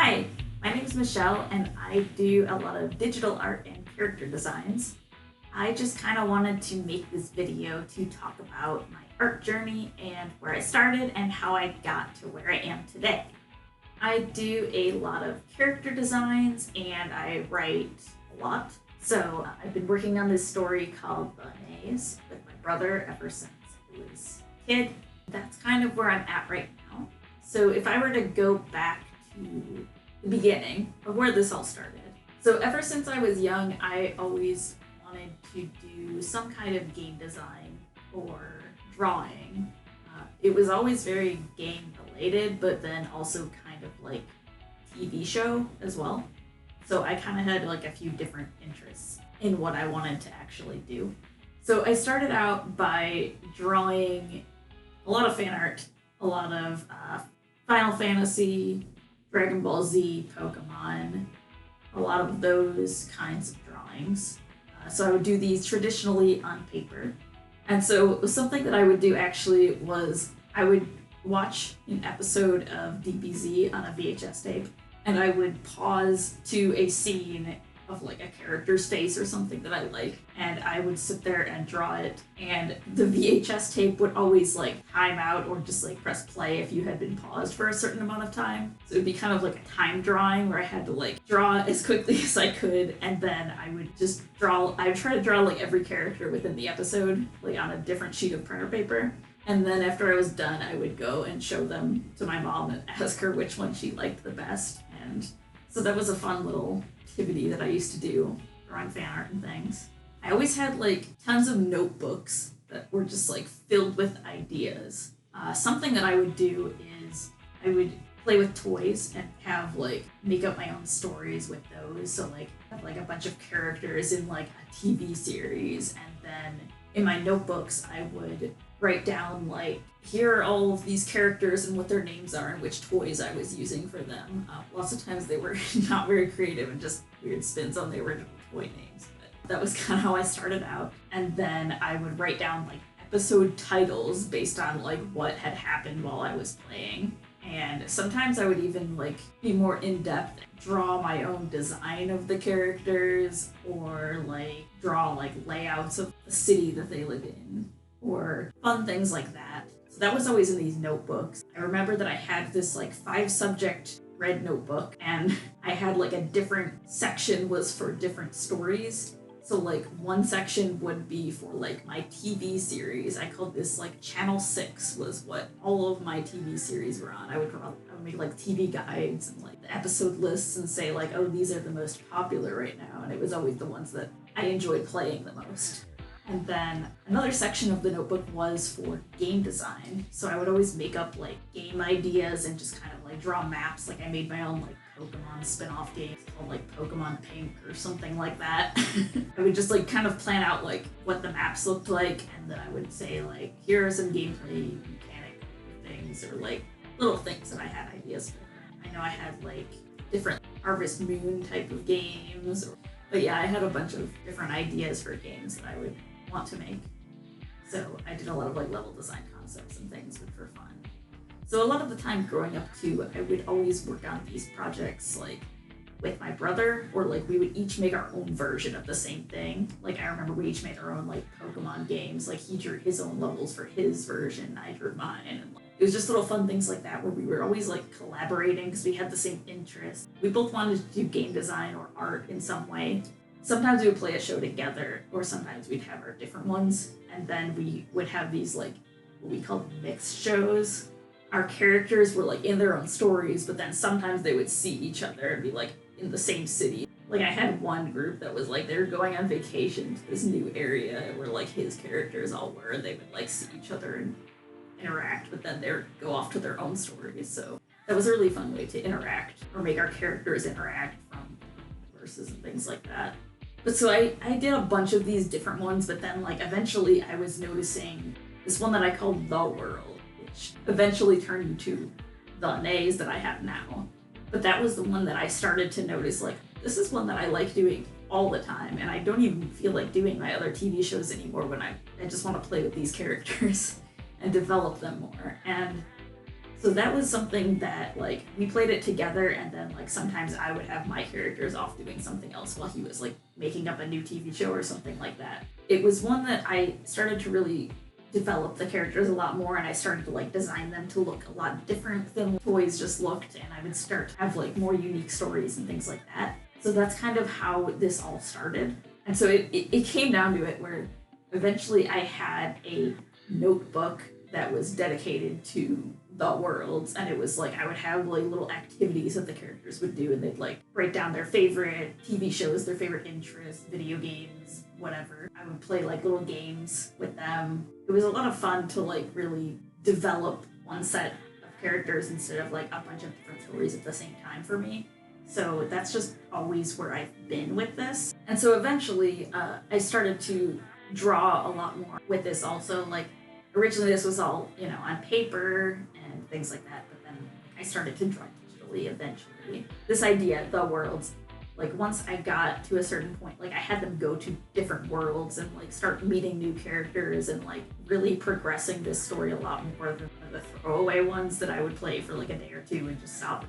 Hi, my name is Michelle and I do a lot of digital art and character designs. I just kind of wanted to make this video to talk about my art journey and where I started and how I got to where I am today. I do a lot of character designs and I write a lot. So I've been working on this story called The Maze with my brother ever since I was a kid. That's kind of where I'm at right now. So if I were to go back to the beginning of where this all started. So ever since I was young, I always wanted to do some kind of game design or drawing. It was always very game related, but then also kind of like TV show as well. So I kind of had like a few different interests in what I wanted to actually do. So I started out by drawing a lot of fan art, a lot of Final Fantasy, Dragon Ball Z, Pokemon, a lot of those kinds of drawings. So I would do these traditionally on paper. And so something that I would do actually was I would watch an episode of DBZ on a VHS tape, and I would pause to a scene of like a character's face or something that I like, and I would sit there and draw it, and the VHS tape would always like time out or just like press play if you had been paused for a certain amount of time. So it'd be kind of like a time drawing where I had to like draw as quickly as I could, and then I would just draw, I would try to draw like every character within the episode like on a different sheet of printer paper. And then after I was done, I would go and show them to my mom and ask her which one she liked the best. And so that was a fun little activity that I used to do, drawing fan art and things. I always had like tons of notebooks that were just like filled with ideas. Something that I would do is I would play with toys and have like make up my own stories with those. So like have like a bunch of characters in like a TV series, and then in my notebooks I would write down like, here are all of these characters and what their names are and which toys I was using for them. Lots of times they were not very creative and just weird spins on the original toy names. But that was kind of how I started out. And then I would write down like episode titles based on like what had happened while I was playing. And sometimes I would even like be more in-depth, draw my own design of the characters, or like draw like layouts of the city that they live in, or fun things like that. So that was always in these notebooks. I remember that I had this like 5-subject red notebook, and I had like a different section was for different stories. So like one section would be for like my TV series. I called this like Channel 6 was what all of my TV series were on. I would make like TV guides and like the episode lists and say like, oh, these are the most popular right now. And it was always the ones that I enjoyed playing the most. And then another section of the notebook was for game design. So I would always make up like game ideas and just kind of like draw maps. Like I made my own like Pokemon spin-off game called like Pokemon Pink or something like that. I would just like kind of plan out like what the maps looked like, and then I would say like, here are some gameplay mechanic things or like little things that I had ideas for. I know I had like different Harvest Moon type of games, but yeah, I had a bunch of different ideas for games that I would want to make. So I did a lot of like level design concepts and things, which were fun. So a lot of the time growing up too, I would always work on these projects like with my brother, or like we would each make our own version of the same thing. Like I remember we each made our own like Pokemon games. Like he drew his own levels for his version, I drew mine, and like, it was just little fun things like that where we were always like collaborating because we had the same interests. We both wanted to do game design or art in some way. Sometimes we would play a show together, or sometimes we'd have our different ones, and then we would have these like what we called mixed shows. Our characters were like in their own stories, but then sometimes they would see each other and be like in the same city. Like I had one group that was like they were going on vacation to this new area where like his characters all were, and they would like see each other and interact, but then they would go off to their own stories. So that was a really fun way to interact or make our characters interact from verses and things like that. But so I did a bunch of these different ones, but then like eventually I was noticing this one that I called The World, which eventually turned into The Maze that I have now. But that was the one that I started to notice like, this is one that I like doing all the time, and I don't even feel like doing my other TV shows anymore when I just want to play with these characters and develop them more. And So that was something that like we played it together, and then like sometimes I would have my characters off doing something else while he was like making up a new TV show or something like that. It was one that I started to really develop the characters a lot more, and I started to like design them to look a lot different than toys just looked, and I would start to have like more unique stories and things like that. So that's kind of how this all started. And so it came down to it where eventually I had a notebook that was dedicated to the worlds, and it was like I would have like little activities that the characters would do, and they'd like break down their favorite TV shows, their favorite interests, video games, whatever. I would play like little games with them. It was a lot of fun to like really develop one set of characters instead of like a bunch of different stories at the same time for me. So that's just always where I've been with this. And so eventually I started to draw a lot more with this also. Like originally this was all, you know, on paper and things like that, but then I started to draw digitally eventually. This idea, the worlds, like once I got to a certain point, like I had them go to different worlds and like start meeting new characters and like really progressing this story a lot more than the throwaway ones that I would play for like a day or two and just stop.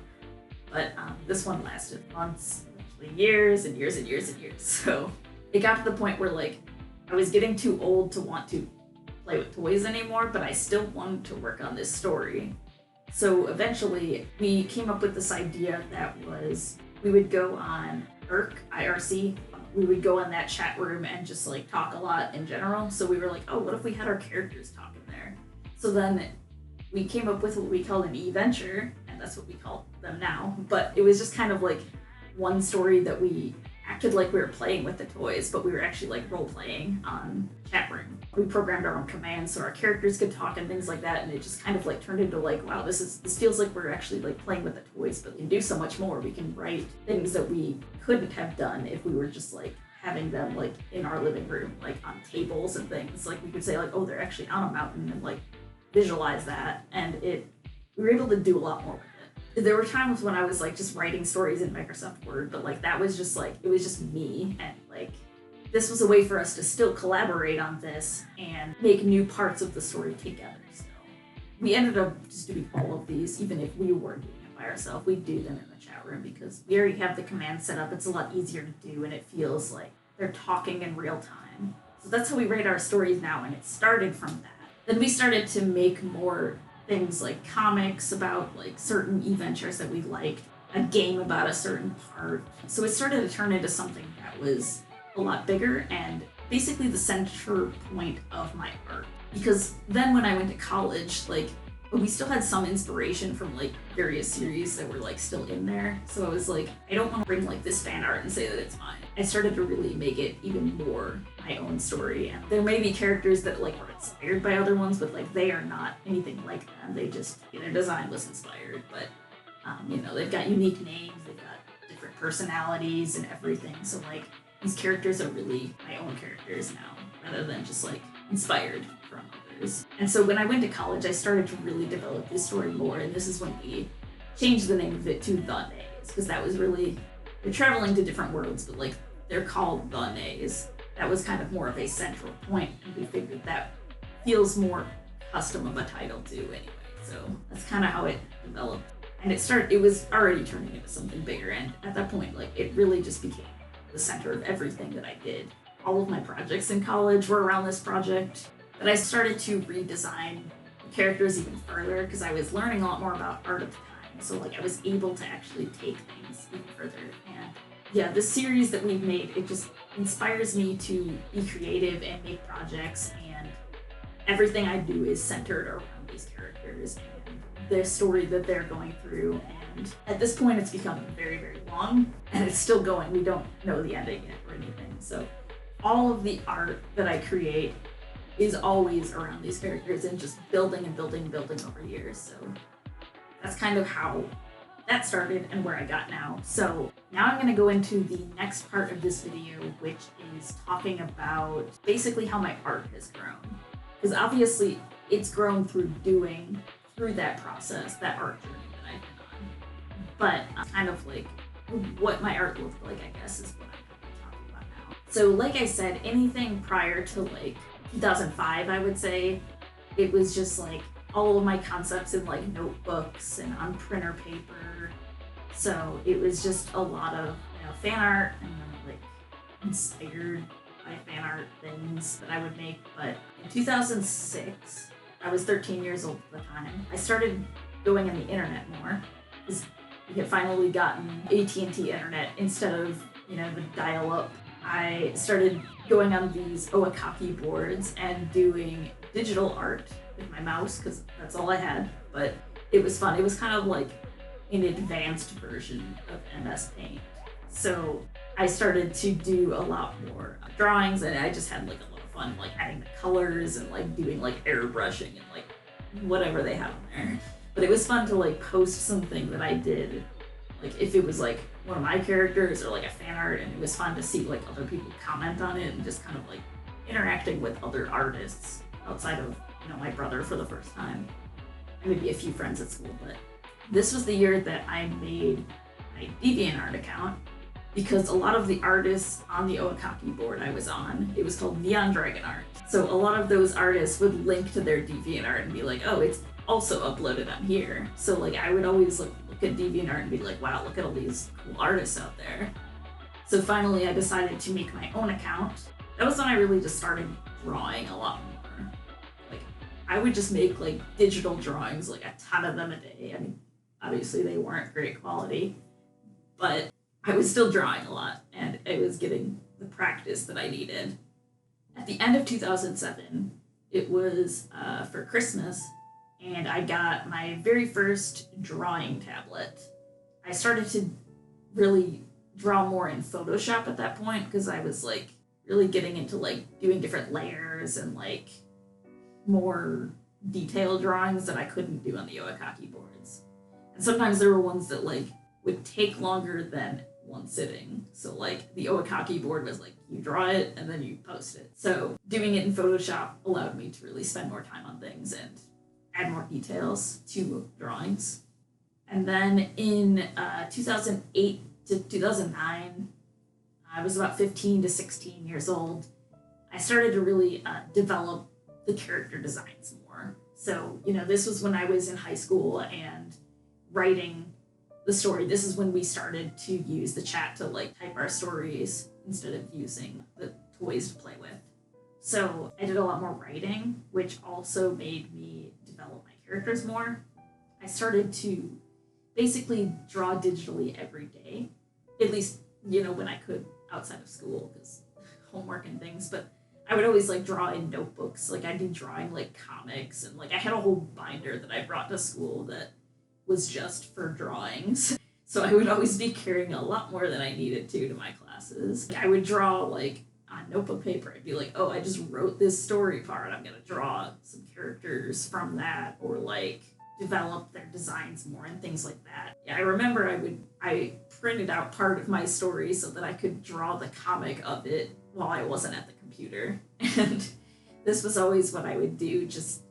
But this one lasted months, eventually years and years and years and years. So it got to the point where like I was getting too old to want to play with toys anymore, but I still wanted to work on this story. So eventually we came up with this idea that was we would go on IRC. We would go in that chat room and just like talk a lot in general. So we were like, oh, what if we had our characters talk in there? So then we came up with what we called an Eventures, and that's what we call them now. But it was just kind of like one story that we acted like we were playing with the toys, but we were actually like role playing on chat room. We programmed our own commands so our characters could talk and things like that, and it just kind of like turned into like, wow, this feels like we're actually like playing with the toys, but we can do so much more. We can write things that we couldn't have done if we were just like having them like in our living room, like on tables and things. Like we could say like, oh, they're actually on a mountain, and like visualize that, and we were able to do a lot more with it. There were times when I was like just writing stories in Microsoft Word, but like that was just like, it was just me, and like this was a way for us to still collaborate on this and make new parts of the story together. So we ended up just doing all of these, even if we weren't doing it by ourselves. We do them in the chat room because we already have the command set up. It's a lot easier to do, and it feels like they're talking in real time. So that's how we write our stories now, and it started from that. Then we started to make more things like comics about like certain adventures that we liked, a game about a certain part. So it started to turn into something that was a lot bigger and basically the center point of my art. Because then when I went to college, like we still had some inspiration from like various series that were like still in there. So I was like, I don't want to bring like this fan art and say that it's mine. I started to really make it even more my own story. And there may be characters that like are inspired by other ones, but like they are not anything like them. They just, their design was inspired, but you know, they've got unique names, they've got different personalities and everything. So like these characters are really my own characters now, rather than just like inspired from others. And so when I went to college, I started to really develop this story more, and this is when we changed the name of it to The Nays, because that was really, they're traveling to different worlds, but like they're called The Nays. That was kind of more of a central point, and we figured that feels more custom of a title too anyway. So that's kind of how it developed. And it was already turning into something bigger, and at that point, like it really just became the center of everything that I did. All of my projects in college were around this project, but I started to redesign the characters even further because I was learning a lot more about art at the time. So like I was able to actually take things even further. And yeah, the series that we've made, it just inspires me to be creative and make projects, and everything I do is centered around these characters and the story that they're going through. And at this point, it's become very, very long, and it's still going. We don't know the ending yet or anything. So all of the art that I create is always around these characters and just building and building and building over years. So that's kind of how that started and where I got now. So now I'm going to go into the next part of this video, which is talking about basically how my art has grown. Because obviously it's grown through that process, that art journey that I've been on. But kind of like what my art looked like, I guess, is what I'm talking about now. So like I said, anything prior to like 2005, I would say, it was just like all of my concepts in like notebooks and on printer paper. So it was just a lot of, fan art and then like inspired by fan art things that I would make. But in 2006, I was 13 years old at the time. I started going on the internet more because we had finally gotten AT&T internet instead of, the dial-up. I started going on these Oekaki boards and doing digital art with my mouse because that's all I had. But it was fun. It was kind of like an advanced version of MS Paint. So I started to do a lot more drawings, and I just had like a lot of fun like adding the colors and like doing like airbrushing and like whatever they had on there. But it was fun to like post something that I did, like if it was like one of my characters or like a fan art, and it was fun to see like other people comment on it and just kind of like interacting with other artists outside of my brother for the first time, and maybe a few friends at school. But this was the year that I made my DeviantArt account, because a lot of the artists on the Oekaki board I was on, it was called Neon Dragon Art. So a lot of those artists would link to their DeviantArt and be like, oh, it's also uploaded on here. So like I would always look at DeviantArt and be like, wow, look at all these cool artists out there. So finally I decided to make my own account. That was when I really just started drawing a lot more. Like I would just make like digital drawings, like a ton of them a day. I mean, obviously they weren't great quality, but I was still drawing a lot, and I was getting the practice that I needed. At the end of 2007, it was for Christmas, and I got my very first drawing tablet. I started to really draw more in Photoshop at that point, because I was like really getting into like doing different layers and like more detailed drawings that I couldn't do on the Oekaki boards. And sometimes there were ones that like would take longer than one sitting. So like the Oekaki board was like you draw it and then you post it. So doing it in Photoshop allowed me to really spend more time on things and add more details to drawings. And then in 2008 to 2009, I was about 15 to 16 years old. I started to really develop the character designs more. So, this was when I was in high school and writing the story. This is when we started to use the chat to like type our stories instead of using the toys to play with. So I did a lot more writing, which also made me develop my characters more. I started to basically draw digitally every day, at least, when I could outside of school because homework and things. But I would always like draw in notebooks. Like I'd be drawing like comics, and like I had a whole binder that I brought to school that was just for drawings. So I would always be carrying a lot more than I needed to my classes. I would draw like on notebook paper. I'd be like, oh, I just wrote this story part. I'm gonna draw some characters from that, or like develop their designs more and things like that. Yeah, I remember I printed out part of my story so that I could draw the comic of it while I wasn't at the computer. And this was always what I would do, just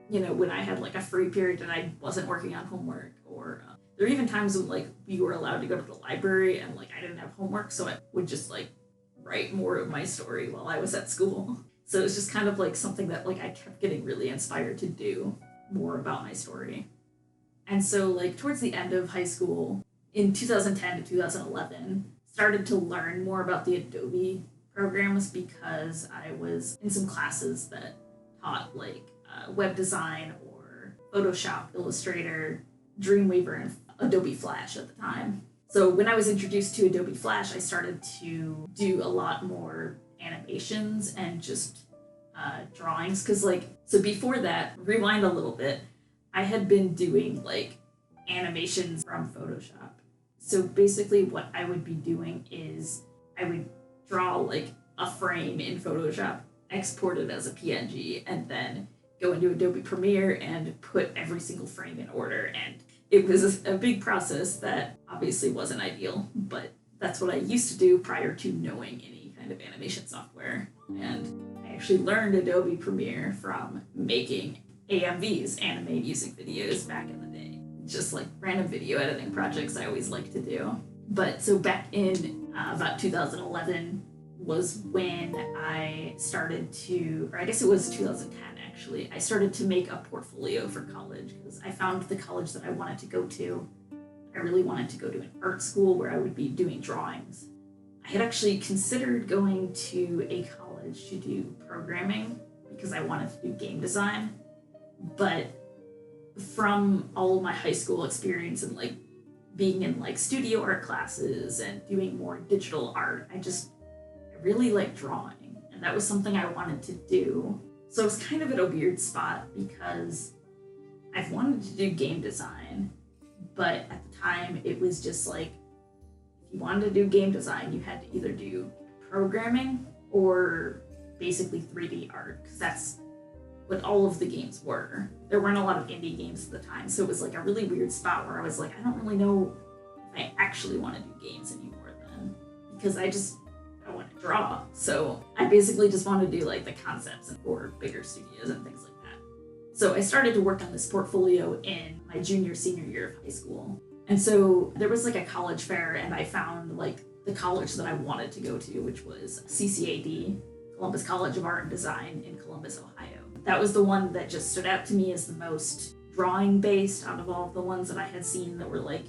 when I had like a free period and I wasn't working on homework, or there were even times when like we were allowed to go to the library and like I didn't have homework, so I would just like write more of my story while I was at school. So it was just kind of like something that like I kept getting really inspired to do more about my story. And so like towards the end of high school in 2010 to 2011, started to learn more about the Adobe programs because I was in some classes that taught like web design or Photoshop, Illustrator, Dreamweaver, and Adobe Flash at the time. So when I was introduced to Adobe Flash, I started to do a lot more animations and just drawings. Because so before that, rewind a little bit, I had been doing like animations from Photoshop. So basically what I would be doing is I would draw like a frame in Photoshop, export it as a PNG, and then go into Adobe Premiere and put every single frame in order. And it was a big process that obviously wasn't ideal, but that's what I used to do prior to knowing any kind of animation software. And I actually learned Adobe Premiere from making AMVs, anime music videos, back in the day. Just like random video editing projects I always liked to do. But so back in about 2011, was when I started to, or I guess it was 2010 actually, I started to make a portfolio for college because I found the college that I wanted to go to. I really wanted to go to an art school where I would be doing drawings. I had actually considered going to a college to do programming because I wanted to do game design, but from all of my high school experience and like being in like studio art classes and doing more digital art, I really like drawing, and that was something I wanted to do. So I was kind of at a weird spot because I've wanted to do game design, but at the time it was just like, if you wanted to do game design, you had to either do programming or basically 3D art, because that's what all of the games were. There weren't a lot of indie games at the time, so it was like a really weird spot where I was like, I don't really know if I actually want to do games anymore then, because I want to draw. So I basically just want to do like the concepts for bigger studios and things like that. So I started to work on this portfolio in my senior year of high school. And so there was like a college fair, and I found like the college that I wanted to go to, which was CCAD, Columbus College of Art and Design in Columbus, Ohio. That was the one that just stood out to me as the most drawing based out of all of the ones that I had seen that were like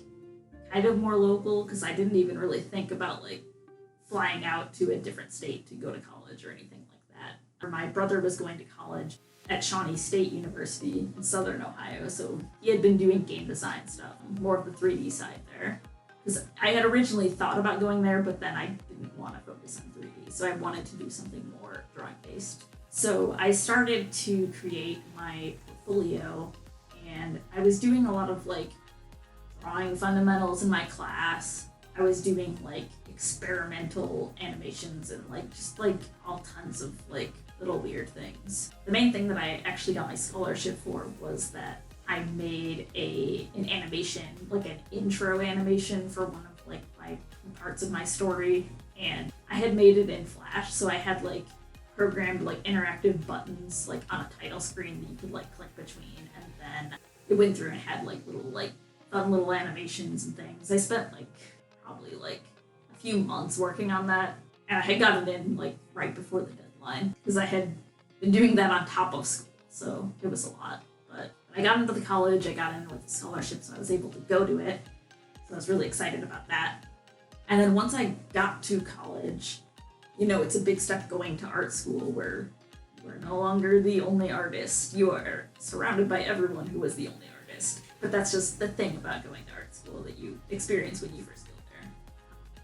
kind of more local, because I didn't even really think about like flying out to a different state to go to college or anything like that. My brother was going to college at Shawnee State University in Southern Ohio, so he had been doing game design stuff, more of the 3D side there. Because I had originally thought about going there, but then I didn't want to focus on 3D, so I wanted to do something more drawing based. So I started to create my portfolio, and I was doing a lot of like drawing fundamentals in my class. I was doing like experimental animations and like just like all tons of like little weird things. The main thing that I actually got my scholarship for was that I made an animation, like an intro animation for one of like my parts of my story, and I had made it in Flash, so I had like programmed like interactive buttons like on a title screen that you could like click between, and then it went through and had like little like fun little animations and things. I spent like probably like a few months working on that, and I had gotten it in like right before the deadline because I had been doing that on top of school, so it was a lot. But I got into the college, I got in with the scholarship, so I was able to go to it, so I was really excited about that. And then once I got to college, you know, it's a big step going to art school where you are no longer the only artist. You are surrounded by everyone who was the only artist. But that's just the thing about going to art school that you experience when you first go there.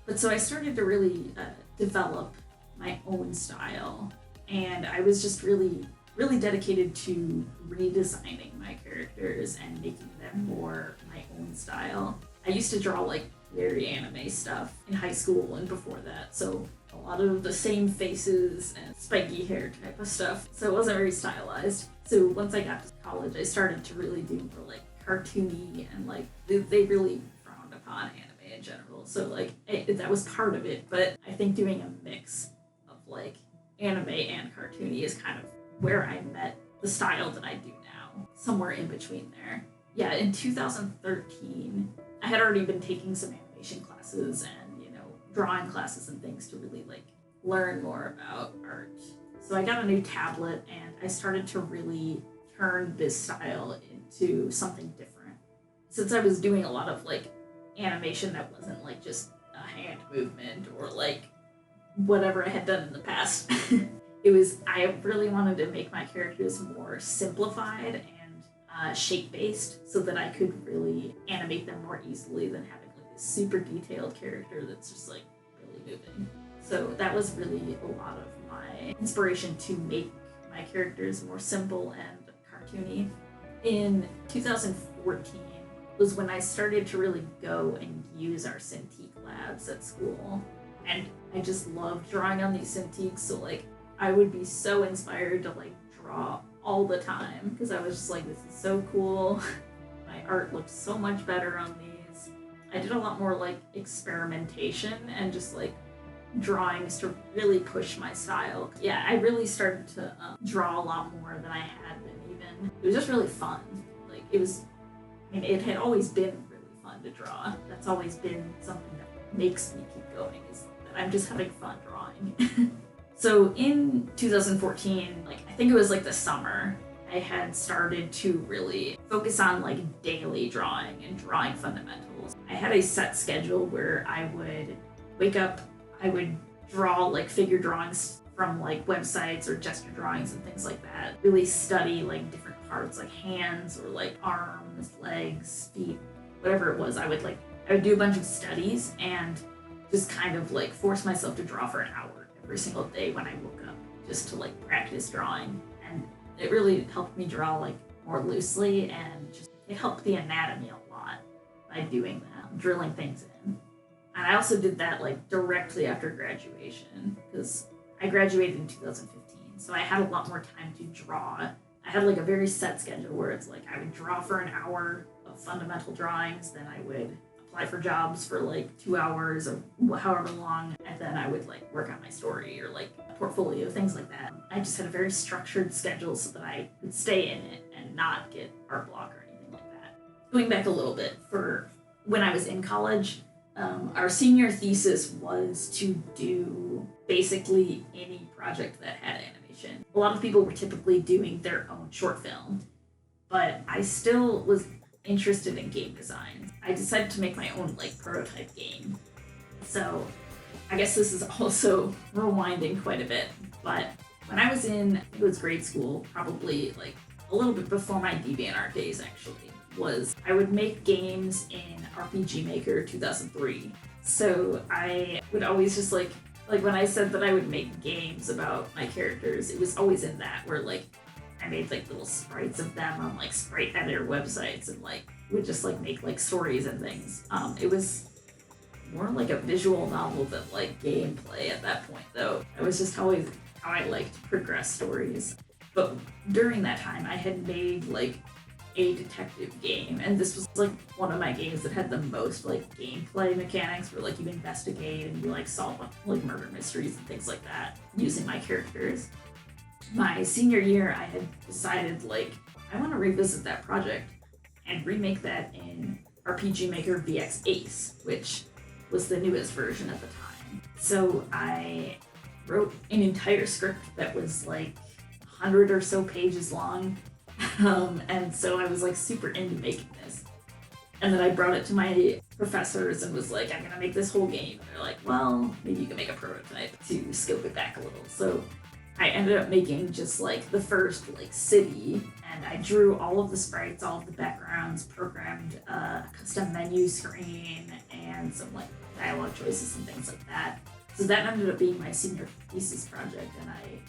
But so I started to really develop my own style, and I was just really dedicated to redesigning my characters and making them more my own style. I used to draw like very anime stuff in high school and before that, so a lot of the same faces and spiky hair type of stuff, so it wasn't very stylized. So once I got to college, I started to really do more like cartoony, and like they really frowned upon anime in general, so like that was part of it. But I think doing a mix of like anime and cartoony is kind of where I met the style that I do now, somewhere in between there. Yeah, in 2013, I had already been taking some animation classes and, you know, drawing classes and things to really like learn more about art. So I got a new tablet, and I started to really turn this style into something different. Since I was doing a lot of like animation that wasn't like just a hand movement or like whatever I had done in the past. I really wanted to make my characters more simplified and shape-based, so that I could really animate them more easily than having like this super detailed character that's just like really moving. So that was really a lot of my inspiration to make my characters more simple and cartoony. In 2014 was when I started to really go and use our Cintiq labs at school, and I just loved drawing on these Cintiqs. So like I would be so inspired to like draw all the time because I was just like, this is so cool. My art looked so much better on these. I did a lot more like experimentation and just like drawings to really push my style. Yeah, I really started to draw a lot more than I had been even. It was just really fun. Like it had always been really fun to draw. That's always been something that makes me keep going, is that I'm just having fun drawing. So in 2014, like I think it was like the summer, I had started to really focus on like daily drawing and drawing fundamentals. I had a set schedule where I would wake up, I would draw like figure drawings from like websites or gesture drawings and things like that. Really study like different parts like hands or like arms, legs, feet, whatever it was. I would do a bunch of studies and just kind of like force myself to draw for an hour every single day when I woke up, just to like practice drawing. And it really helped me draw like more loosely, and just it helped the anatomy a lot by doing that, drilling things in. And I also did that like directly after graduation, because I graduated in 2015, so I had a lot more time to draw. I had like a very set schedule where it's like I would draw for an hour of fundamental drawings, then I would apply for jobs for like 2 hours or however long, and then I would like work on my story or like portfolio, things like that. I just had a very structured schedule so that I could stay in it and not get art block or anything like that. Going back a little bit, for when I was in college, our senior thesis was to do basically any project that had animation. A lot of people were typically doing their own short film, but I still was interested in game design. I decided to make my own like prototype game. So I guess this is also rewinding quite a bit, but when I was in, I think it was grade school, probably like a little bit before my DeviantArt days actually, I would make games in RPG Maker 2003. So I would always just like when I said that I would make games about my characters, it was always in that, where like I made like little sprites of them on like sprite editor websites, and like would just like make like stories and things. It was more like a visual novel than like gameplay at that point, though. It was just always how I liked to progress stories. But during that time, I had made like a detective game, and this was like one of my games that had the most like gameplay mechanics, where like you investigate and you like solve like murder mysteries and things like that using my characters. My senior year, I had decided like I want to revisit that project and remake that in RPG Maker VX Ace, which was the newest version at the time. So I wrote an entire script that was like 100 or so pages long. And so I was like super into making this. And then I brought it to my professors and was like, I'm gonna make this whole game. And they're like, well, maybe you can make a prototype to scope it back a little. So I ended up making just like the first like city, and I drew all of the sprites, all of the backgrounds, programmed a custom menu screen and some like dialogue choices and things like that. So that ended up being my senior thesis project, and I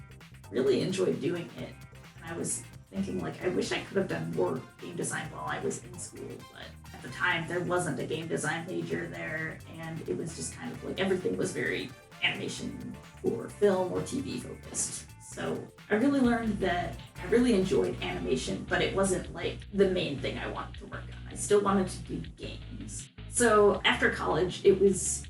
really enjoyed doing it. And I was thinking like, I wish I could have done more game design while I was in school, but at the time there wasn't a game design major there, and it was just kind of like everything was very animation or film or TV focused. So I really learned that I really enjoyed animation, but it wasn't like the main thing I wanted to work on. I still wanted to do games. So after college, it was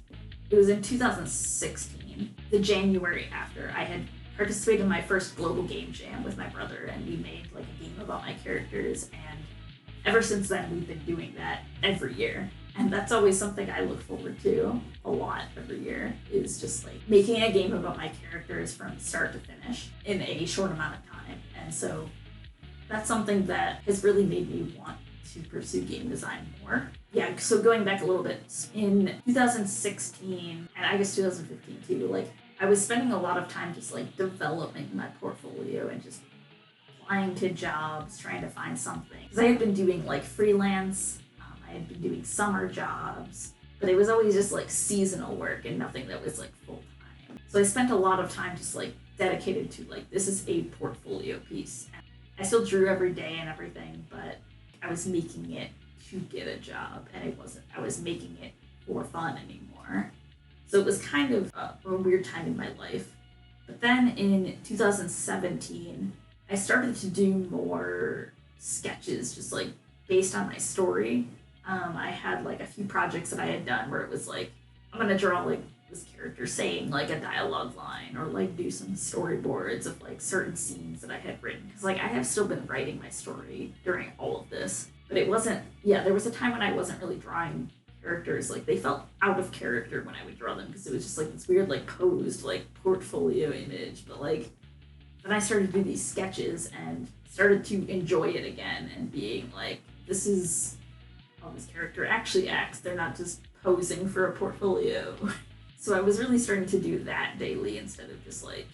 in 2016, the January after, I had participated in my first global game jam with my brother, and we made like a game about my characters, and ever since then we've been doing that every year. And that's always something I look forward to a lot every year, is just like making a game about my characters from start to finish in a short amount of time. And so that's something that has really made me want to pursue game design more. Yeah, so going back a little bit, in 2016, and I guess 2015 too, like I was spending a lot of time just like developing my portfolio and just applying to jobs, trying to find something. Because I had been doing like freelance, I had been doing summer jobs, but it was always just like seasonal work and nothing that was like full time. So I spent a lot of time just like dedicated to like, this is a portfolio piece. And I still drew every day and everything, but I was making it to get a job, and I was making it for fun anymore. So it was kind of a weird time in my life. But then in 2017, I started to do more sketches just like based on my story. I had like a few projects that I had done where it was like, I'm gonna draw like this character saying like a dialogue line, or like do some storyboards of like certain scenes that I had written. Because like I have still been writing my story during all of this, but it wasn't, there was a time when I wasn't really drawing characters, like, they felt out of character when I would draw them because it was just like this weird, like, posed, like, portfolio image. But like, then I started to do these sketches and started to enjoy it again and being like, this is how this character actually acts. They're not just posing for a portfolio. So I was really starting to do that daily instead of just like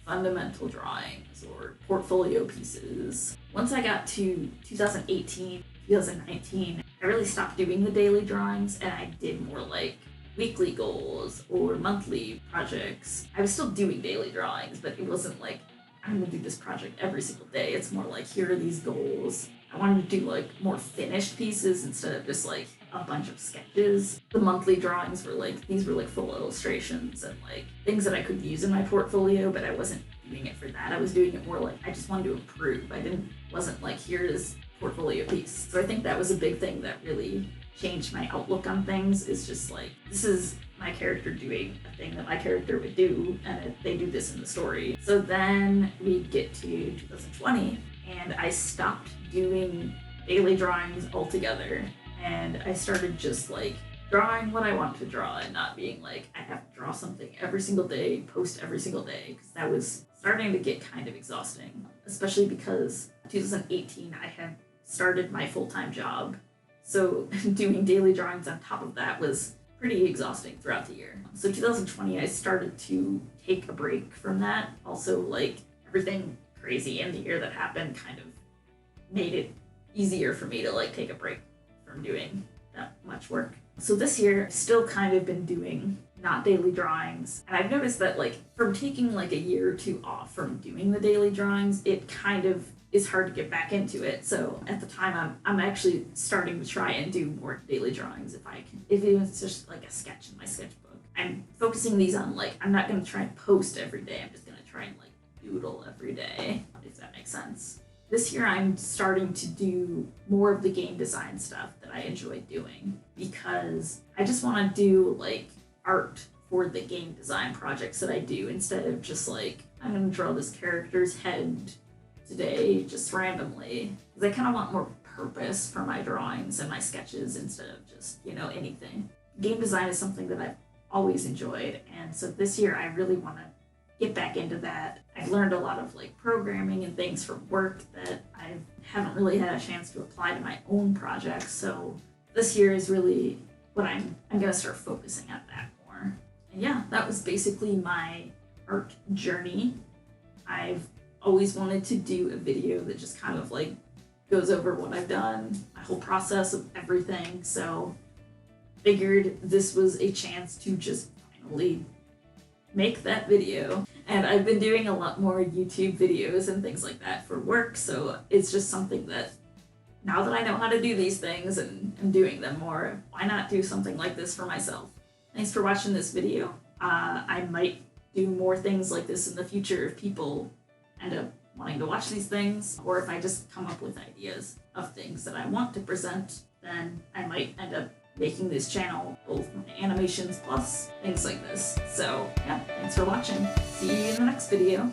fundamental drawings or portfolio pieces. Once I got to 2018, 2019, I really stopped doing the daily drawings and I did more like weekly goals or monthly projects. I was still doing daily drawings, but it wasn't like, I'm gonna do this project every single day. It's more like, here are these goals. I wanted to do like more finished pieces instead of just like a bunch of sketches. The monthly drawings were like, these were like full illustrations and like things that I could use in my portfolio, but I wasn't doing it for that. I was doing it more like, I just wanted to improve. Wasn't like, here's portfolio piece. So I think that was a big thing that really changed my outlook on things, is just like, this is my character doing a thing that my character would do, and they do this in the story. So then we get to 2020, and I stopped doing daily drawings altogether, and I started just like drawing what I want to draw and not being like, I have to draw something every single day, post every single day, because that was starting to get kind of exhausting, especially because 2018 I had started my full-time job. So doing daily drawings on top of that was pretty exhausting throughout the year. So 2020, I started to take a break from that. Also, like, everything crazy in the year that happened kind of made it easier for me to like take a break from doing that much work. So this year, I've still kind of been doing not daily drawings. And I've noticed that like from taking like a year or two off from doing the daily drawings, it kind of is hard to get back into it. So at the time, I'm actually starting to try and do more daily drawings if I can. If it's just like a sketch in my sketchbook, I'm focusing these on like, I'm not going to try and post every day. I'm just going to try and like doodle every day, if that makes sense. This year, I'm starting to do more of the game design stuff that I enjoy doing, because I just want to do like art for the game design projects that I do, instead of just like, I'm going to draw this character's head today just randomly, because I kind of want more purpose for my drawings and my sketches instead of just, anything. Game design is something that I've always enjoyed, and so this year I really want to get back into that. I've learned a lot of like programming and things from work that I haven't really had a chance to apply to my own projects, so this year is really what I'm gonna start focusing on that more. And yeah, that was basically my art journey. I've always wanted to do a video that just kind of like goes over what I've done, my whole process of everything, so figured this was a chance to just finally make that video. And I've been doing a lot more YouTube videos and things like that for work, so it's just something that now that I know how to do these things and I'm doing them more, why not do something like this for myself? Thanks for watching this video. I might do more things like this in the future if people end up wanting to watch these things, or if I just come up with ideas of things that I want to present, then I might end up making this channel both animations plus things like this. So yeah, thanks for watching. See you in the next video.